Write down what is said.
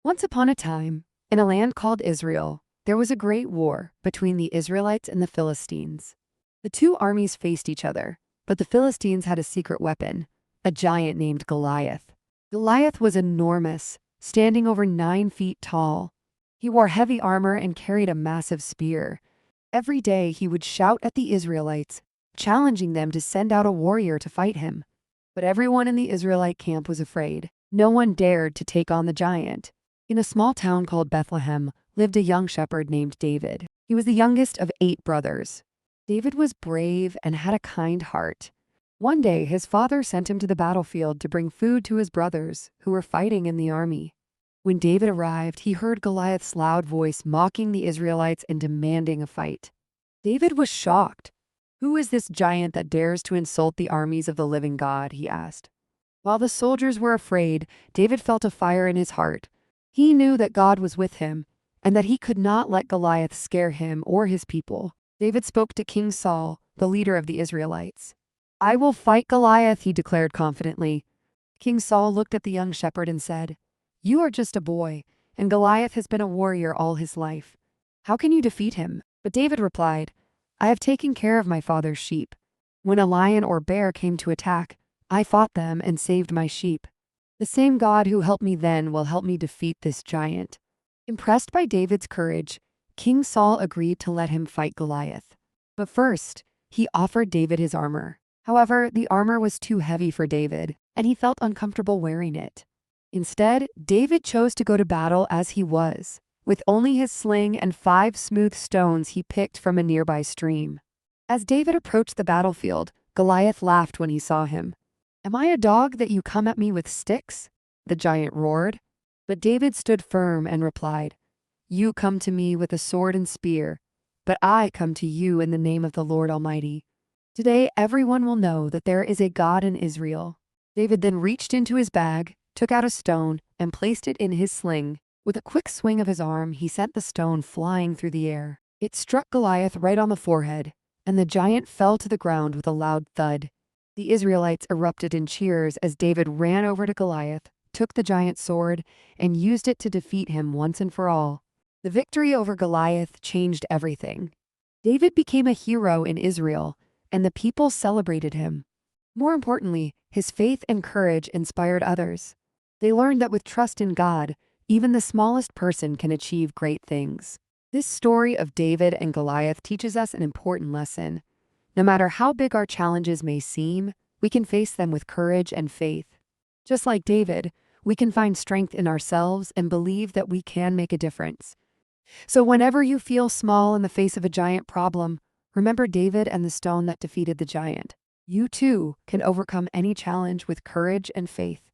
Once upon a time, in a land called Israel, there was a great war between the Israelites and the Philistines. The two armies faced each other, but the Philistines had a secret weapon, a giant named Goliath. Goliath was enormous, standing over 9 feet tall. He wore heavy armor and carried a massive spear. Every day he would shout at the Israelites, challenging them to send out a warrior to fight him. But everyone in the Israelite camp was afraid. No one dared to take on the giant. In a small town called Bethlehem lived a young shepherd named David. He was the youngest of 8 brothers. David was brave and had a kind heart. One day, his father sent him to the battlefield to bring food to his brothers who were fighting in the army. When David arrived, he heard Goliath's loud voice mocking the Israelites and demanding a fight. David was shocked. "Who is this giant that dares to insult the armies of the living God?" he asked. While the soldiers were afraid, David felt a fire in his heart. He knew that God was with him and that he could not let Goliath scare him or his people. David spoke to King Saul, the leader of the Israelites. "I will fight Goliath," he declared confidently. King Saul looked at the young shepherd and said, "You are just a boy, and Goliath has been a warrior all his life. How can you defeat him?" But David replied, "I have taken care of my father's sheep. When a lion or bear came to attack, I fought them and saved my sheep. The same God who helped me then will help me defeat this giant." Impressed by David's courage, King Saul agreed to let him fight Goliath. But first, he offered David his armor. However, the armor was too heavy for David, and he felt uncomfortable wearing it. Instead, David chose to go to battle as he was, with only his sling and 5 smooth stones he picked from a nearby stream. As David approached the battlefield, Goliath laughed when he saw him. "Am I a dog that you come at me with sticks?" the giant roared. But David stood firm and replied, "You come to me with a sword and spear, but I come to you in the name of the Lord Almighty. Today everyone will know that there is a God in Israel." David then reached into his bag, took out a stone, and placed it in his sling. With a quick swing of his arm, he sent the stone flying through the air. It struck Goliath right on the forehead, and the giant fell to the ground with a loud thud. The Israelites erupted in cheers as David ran over to Goliath, took the giant's sword, and used it to defeat him once and for all. The victory over Goliath changed everything. David became a hero in Israel, and the people celebrated him. More importantly, his faith and courage inspired others. They learned that with trust in God, even the smallest person can achieve great things. This story of David and Goliath teaches us an important lesson. No matter how big our challenges may seem, we can face them with courage and faith. Just like David, we can find strength in ourselves and believe that we can make a difference. So whenever you feel small in the face of a giant problem, remember David and the stone that defeated the giant. You too can overcome any challenge with courage and faith.